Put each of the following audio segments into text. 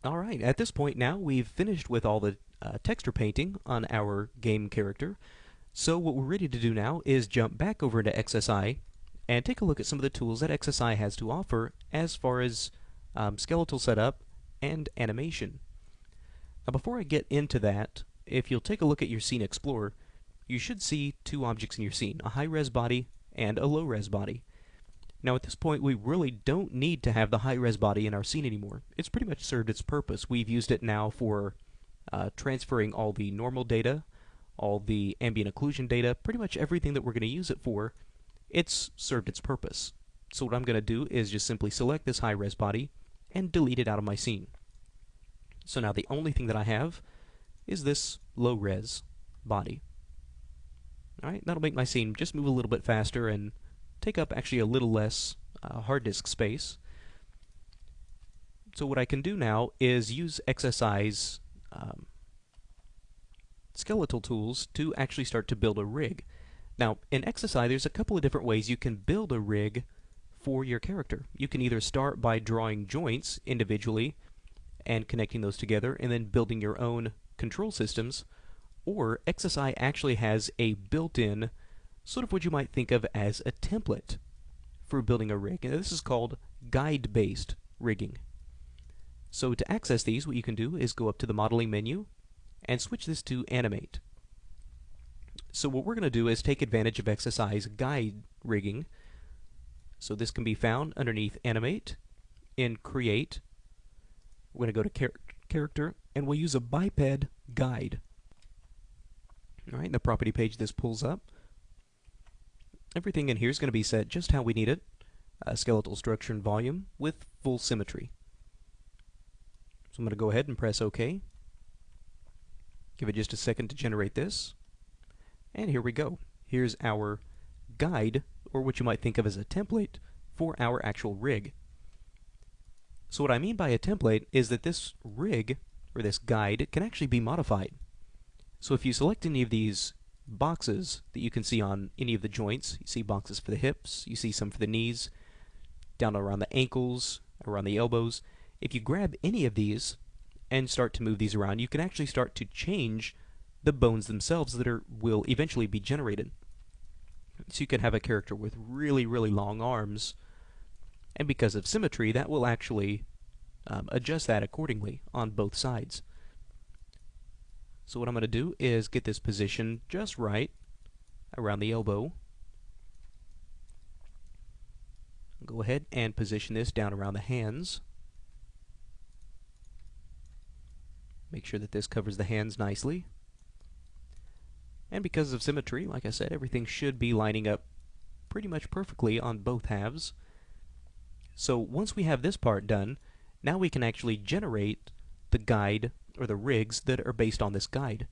Alright, at this point now we've finished with all the texture painting on our game character. So what we're ready to do now is jump back over into XSI and take a look at some of the tools that XSI has to offer as far as skeletal setup and animation. Now before I get into that, if you'll take a look at your Scene Explorer, you should see two objects in your scene, a high-res body and a low-res body. Now at this point we really don't need to have the high-res body in our scene anymore. It's pretty much served its purpose. We've used it now for transferring all the normal data, all the ambient occlusion data, pretty much everything that we're going to use it for. It's served its purpose. So what I'm going to do is just simply select this high-res body and delete it out of my scene. So now the only thing that I have is this low-res body. Alright, that'll make my scene just move a little bit faster and take up actually a little less hard disk space. So what I can do now is use XSI's skeletal tools to actually start to build a rig. Now, in XSI, there's a couple of different ways you can build a rig for your character. You can either start by drawing joints individually and connecting those together and then building your own control systems, or XSI actually has a built-in sort of what you might think of as a template for building a rig. And this is called guide-based rigging. So to access these, what you can do is go up to the modeling menu and switch this to animate. So what we're going to do is take advantage of XSI's guide rigging. So this can be found underneath animate, in create. We're going to go to character and we'll use a biped guide. Alright, in the property page this pulls up. Everything in here is going to be set just how we need it. Skeletal structure and volume with full symmetry. So I'm going to go ahead and press OK. Give it just a second to generate this. And here we go. Here's our guide, or what you might think of as a template, for our actual rig. So what I mean by a template is that this rig, or this guide, can actually be modified. So if you select any of these boxes that you can see on any of the joints, you see boxes for the hips, you see some for the knees, down around the ankles, around the elbows. If you grab any of these and start to move these around, you can actually start to change the bones themselves that will eventually be generated. So you can have a character with really, really long arms, and because of symmetry, that will actually adjust that accordingly on both sides. So what I'm going to do is get this position just right around the elbow. Go ahead and position this down around the hands. Make sure that this covers the hands nicely. And because of symmetry, like I said, everything should be lining up pretty much perfectly on both halves. So once we have this part done, now we can actually generate the guide or the rigs that are based on this guide.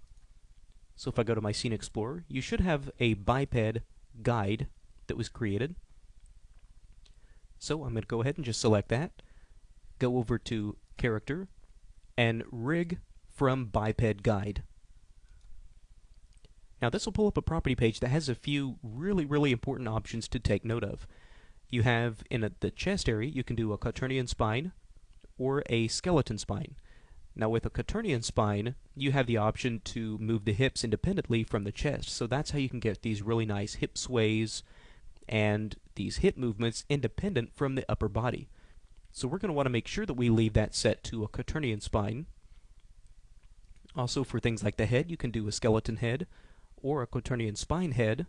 So if I go to my Scene Explorer, you should have a biped guide that was created. So I'm going to go ahead and just select that, go over to Character, and Rig from Biped Guide. Now this will pull up a property page that has a few really, really important options to take note of. You have in the chest area, you can do a quaternion spine or a skeleton spine. Now with a quaternion spine, you have the option to move the hips independently from the chest. So that's how you can get these really nice hip sways and these hip movements independent from the upper body. So we're going to want to make sure that we leave that set to a quaternion spine. Also for things like the head, you can do a skeleton head or a quaternion spine head.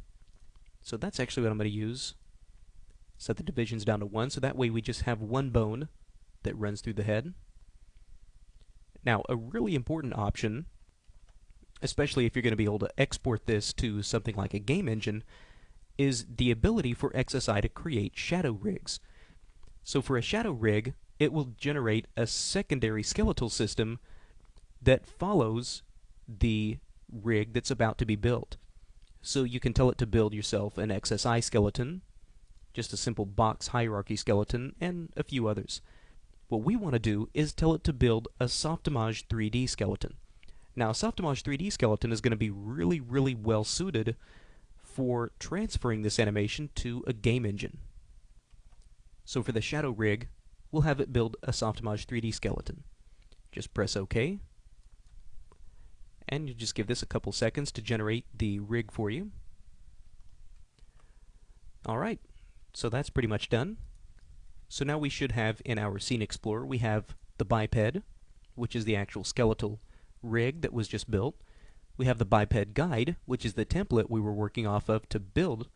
So that's actually what I'm going to use. Set the divisions down to 1, so that way we just have one bone that runs through the head. Now, a really important option, especially if you're going to be able to export this to something like a game engine, is the ability for XSI to create shadow rigs. So for a shadow rig, it will generate a secondary skeletal system that follows the rig that's about to be built. So you can tell it to build yourself an XSI skeleton, just a simple box hierarchy skeleton, and a few others. What we want to do is tell it to build a Softimage 3D skeleton. Now, a Softimage 3D skeleton is going to be really, really well suited for transferring this animation to a game engine. So for the shadow rig, we'll have it build a Softimage 3D skeleton. Just press OK. And you just give this a couple seconds to generate the rig for you. Alright, so that's pretty much done. So now we should have in our Scene Explorer, we have the biped, which is the actual skeletal rig that was just built. We have the biped guide, which is the template we were working off of to build.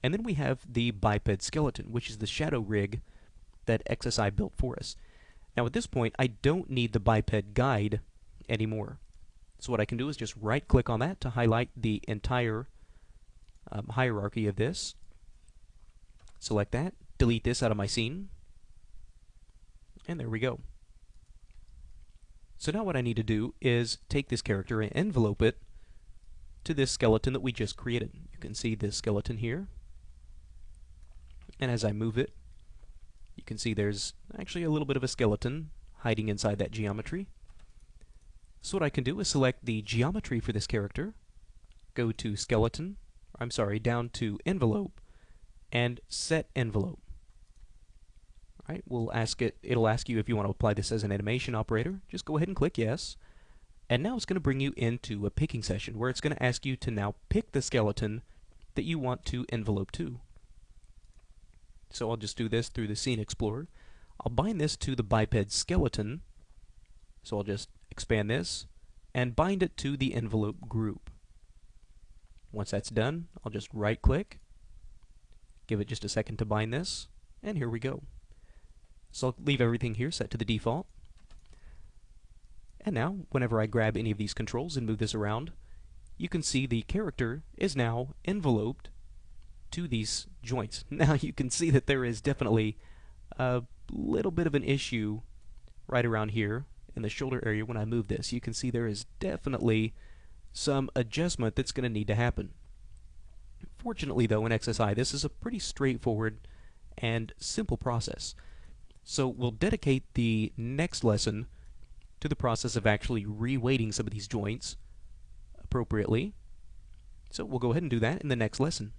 And then we have the biped skeleton, which is the shadow rig that XSI built for us. Now at this point, I don't need the biped guide anymore. So what I can do is just right-click on that to highlight the entire hierarchy of this. Select that, delete this out of my scene, and there we go. So now what I need to do is take this character and envelope it to this skeleton that we just created. You can see this skeleton here, and as I move it, you can see there's actually a little bit of a skeleton hiding inside that geometry. So what I can do is select the geometry for this character, go to skeleton, down to envelope, and set envelope. Alright, it'll ask you if you want to apply this as an animation operator. Just go ahead and click yes. And now it's going to bring you into a picking session where it's going to ask you to now pick the skeleton that you want to envelope to. So I'll just do this through the Scene Explorer. I'll bind this to the biped skeleton. So I'll just expand this and bind it to the envelope group. Once that's done, I'll just right click, give it just a second to bind this, and here we go. So I'll leave everything here set to the default. And now, whenever I grab any of these controls and move this around, you can see the character is now enveloped to these joints. Now you can see that there is definitely a little bit of an issue right around here in the shoulder area when I move this. You can see there is definitely some adjustment that's going to need to happen. Fortunately though, in XSI, this is a pretty straightforward and simple process. So we'll dedicate the next lesson to the process of actually reweighting some of these joints appropriately. So we'll go ahead and do that in the next lesson.